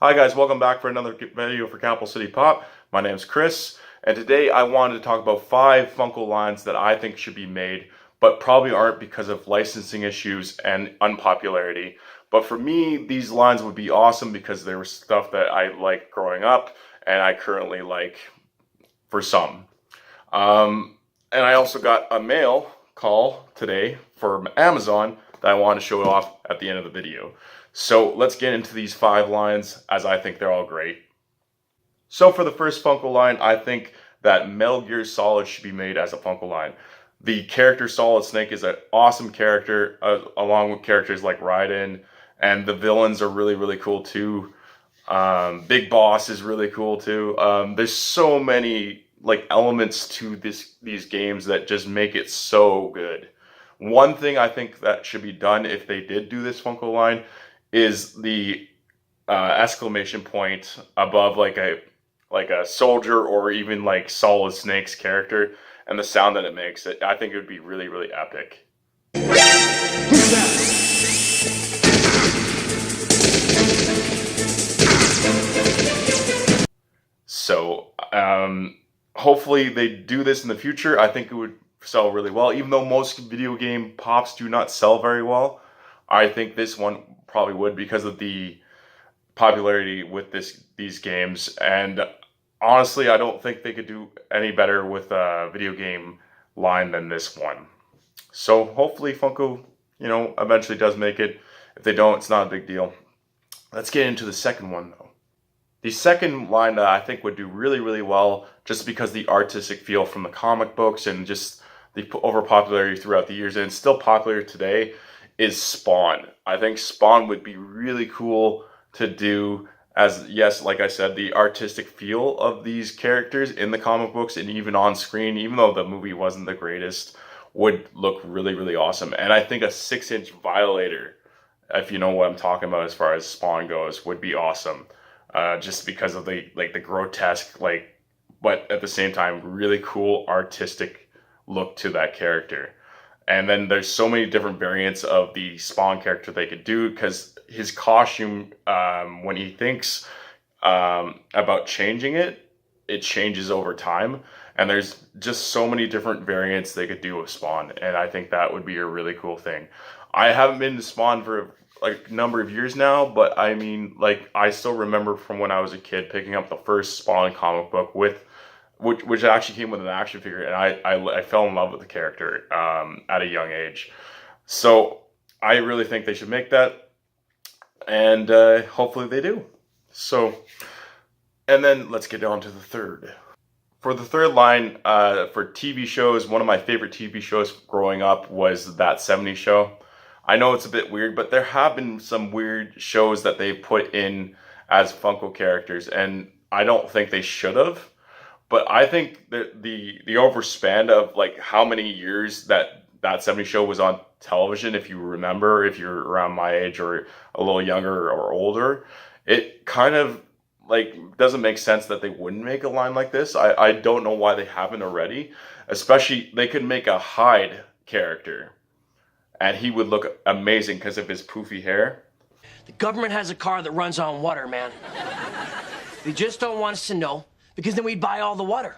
Hi guys, welcome back for another video for Capital City Pop. My name's Chris, and today I wanted to talk about 5 Funko lines that I think should be made, but probably aren't because of licensing issues and unpopularity. But for me, these lines would be awesome because there was stuff that I liked growing up, and I currently like for some. And I also got a mail call today from Amazon that I want to show off at the end of the video. So let's get into these 5 lines, as I think they're all great. So for the first Funko line, I think that Metal Gear Solid should be made as a Funko line. The character Solid Snake is an awesome character, along with characters like Raiden, and the villains are really cool too. Big Boss is really cool too. There's so many elements to these games that just make it so good. One thing I think that should be done if they did do this Funko line is the exclamation point above like a soldier or even like Solid Snake's character, and the sound that it makes. I think it would be really epic. So hopefully they do this in the future. I think it would sell really well, even though most video game pops do not sell very well. I think this one probably would because of the popularity with these games, and honestly I don't think they could do any better with a video game line than this one. So hopefully Funko, eventually does make it. If they don't, it's not a big deal. Let's get into the second one though. The second line that I think would do really well, just because the artistic feel from the comic books and just the overpopularity throughout the years, and it's still popular today, is Spawn. I think Spawn would be really cool to do, as yes, like I said, the artistic feel of these characters in the comic books and even on screen, even though the movie wasn't the greatest, would look really awesome. And I think a 6-inch Violator, if you know what I'm talking about as far as Spawn goes, would be awesome. Just because of the grotesque, but at the same time really cool artistic look to that character. And then there's so many different variants of the Spawn character they could do, because his costume, when he thinks about changing it, it changes over time. And there's just so many different variants they could do with Spawn, and I think that would be a really cool thing. I haven't been to Spawn for a number of years now, but I mean, I still remember from when I was a kid picking up the first Spawn comic book which actually came with an action figure, and I fell in love with the character at a young age. So I really think they should make that, and hopefully they do. So, and then let's get on to the third. For the third line, for TV shows, one of my favorite TV shows growing up was That 70s Show. I know it's a bit weird, but there have been some weird shows that they've put in as Funko characters, and I don't think they should have. But I think that the overspan of how many years that 70s Show was on television, if you remember, if you're around my age or a little younger or older, it kind of doesn't make sense that they wouldn't make a line like this. I don't know why they haven't already. Especially, they could make a Hyde character, and he would look amazing because of his poofy hair. The government has a car that runs on water, man. They just don't want us to know, because then we'd buy all the water.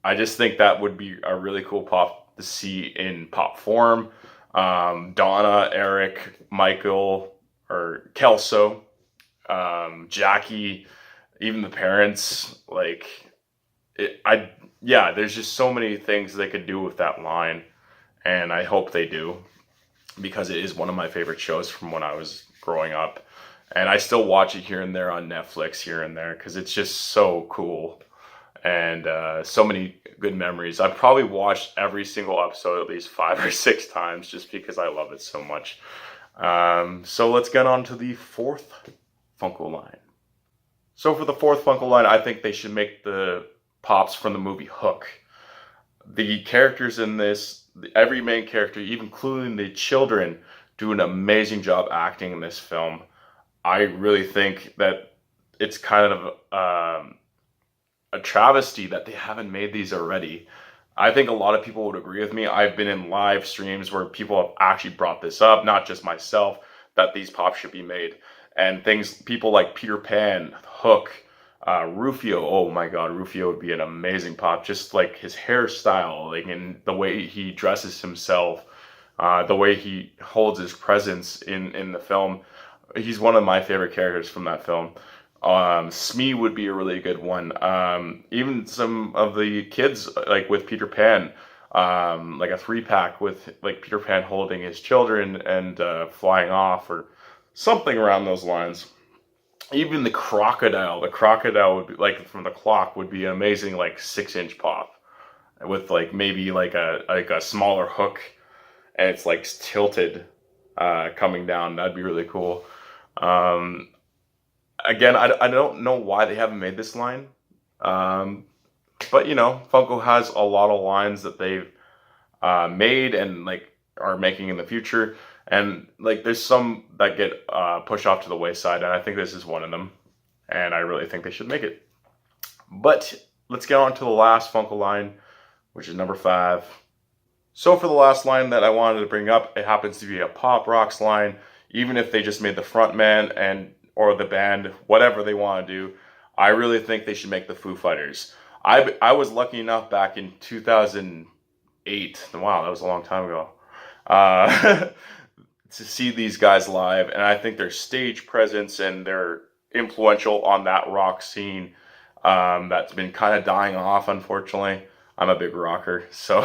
I just think that would be a really cool pop to see in pop form. Donna, Eric, Michael, or Kelso, Jackie, even the parents. There's just so many things they could do with that line, and I hope they do, because it is one of my favorite shows from when I was growing up. And I still watch it here and there on Netflix here and there, because it's just so cool. And so many good memories. I've probably watched every single episode at least 5 or 6 times, just because I love it so much. So let's get on to the fourth Funko line. So for the fourth Funko line, I think they should make the pops from the movie Hook. The characters in this, every main character, even including the children, do an amazing job acting in this film. I really think that it's kind of a travesty that they haven't made these already. I think a lot of people would agree with me. I've been in live streams where people have actually brought this up, not just myself, that these pops should be made. and people like Peter Pan, Hook, Rufio. Oh my God, Rufio would be an amazing pop. Just like his hairstyle, like, and the way he dresses himself, the way he holds his presence in the film. He's one of my favorite characters from that film. Smee would be a really good one. Even some of the kids, like with Peter Pan, like a 3-pack with like Peter Pan holding his children and flying off, or something around those lines. Even the crocodile would be like from the clock would be an amazing like 6-inch pop with like maybe like a smaller hook, and it's like tilted coming down. That'd be really cool. Again, I don't know why they haven't made this line. But Funko has a lot of lines that they've made and like are making in the future, and like there's some that get pushed off to the wayside, and I think this is one of them, and I really think they should make it. But let's get on to the last Funko line, which is number 5. So for the last line that I wanted to bring up, it happens to be a Pop Rocks line. Even if they just made the front man or the band, whatever they want to do, I really think they should make the Foo Fighters. I was lucky enough back in 2008, wow, that was a long time ago, to see these guys live, and I think their stage presence and their influential on that rock scene that's been kind of dying off, unfortunately. I'm a big rocker, so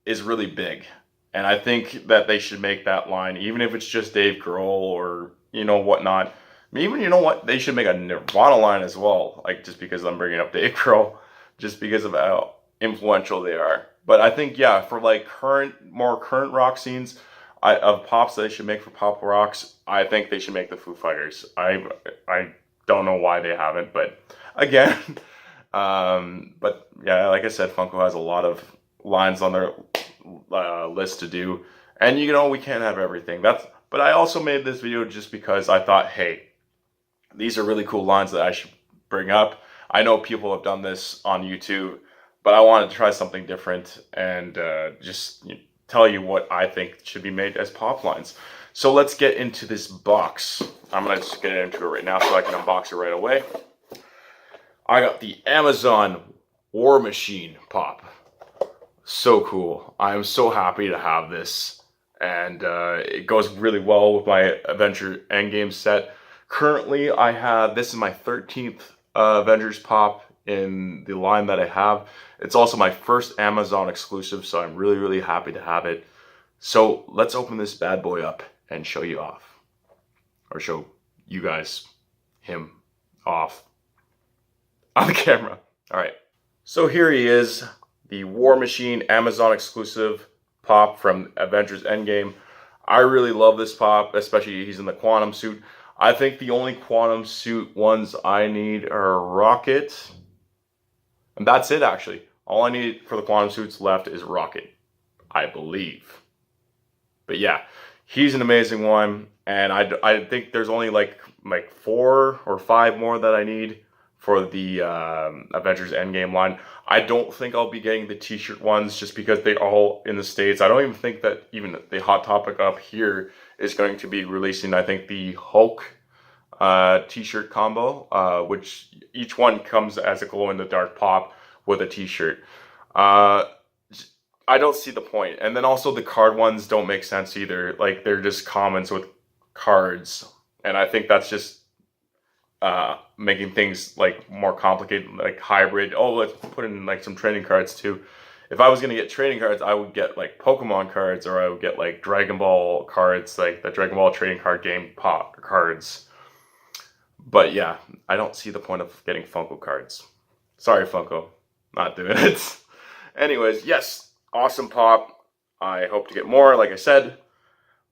is really big. And I think that they should make that line, even if it's just Dave Grohl or whatnot. Even, they should make a Nirvana line as well, like, just because I'm bringing up Dave Grohl, just because of how influential they are. But I think, yeah, for like more current rock scenes of pops that they should make for Pop Rocks, I think they should make the Foo Fighters. I don't know why they haven't, but again, but yeah, like I said, Funko has a lot of lines on their list to do, and we can't have everything. But I also made this video just because I thought, hey, these are really cool lines that I should bring up. I know people have done this on YouTube, but I wanted to try something different and just tell you what I think should be made as pop lines. So let's get into this box. I'm going to just get into it right now so I can unbox it right away. I got the Amazon War Machine pop. So cool. I'm so happy to have this. And it goes really well with my Avenger Endgame set. Currently, this is my 13th Avengers pop in the line that I have. It's also my first Amazon exclusive, so I'm really, really happy to have it. So let's open this bad boy up and show you off. Or show you guys him off on the camera. All right. So here he is, the War Machine Amazon exclusive pop from Avengers Endgame. I really love this pop, especially he's in the quantum suit. I think the only quantum suit ones I need are Rocket. And that's it, actually. All I need for the quantum suits left is Rocket, I believe. But yeah, he's an amazing one. And I think there's only like 4 or 5 more that I need for the Avengers Endgame line. I don't think I'll be getting the t-shirt ones just because they're all in the States. I don't even think that even the Hot Topic up here is going to be releasing, I think, the Hulk t-shirt combo, which each one comes as a glow-in-the-dark pop with a t-shirt. I don't see the point. And then also the card ones don't make sense either. Like, they're just commons with cards. And I think that's just making things like more complicated, like hybrid. Oh, let's put in like some trading cards too. If I was going to get trading cards, I would get like Pokemon cards, or I would get like Dragon Ball cards, like the Dragon Ball trading card game pop cards. But yeah, I don't see the point of getting Funko cards. Sorry, Funko. Not doing it. Anyways, yes, awesome pop. I hope to get more, like I said.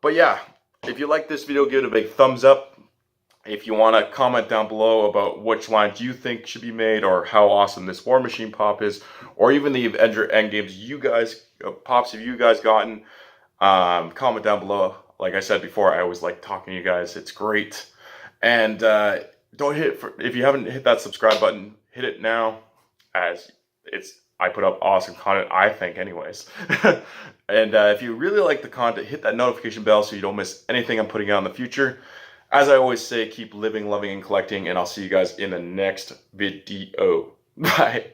But yeah, if you like this video, give it a big thumbs up. If you want to comment down below about which lines you think should be made, or how awesome this War Machine pop is, or even the Avenger Endgames pops have you guys gotten, comment down below. Like I said before, I always like talking to you guys. It's great. And if you haven't hit that subscribe button, hit it now, as it's I put up awesome content, I think, anyways. And if you really like the content, hit that notification bell so you don't miss anything I'm putting out in the future. As I always say, keep living, loving, and collecting, and I'll see you guys in the next video. Bye.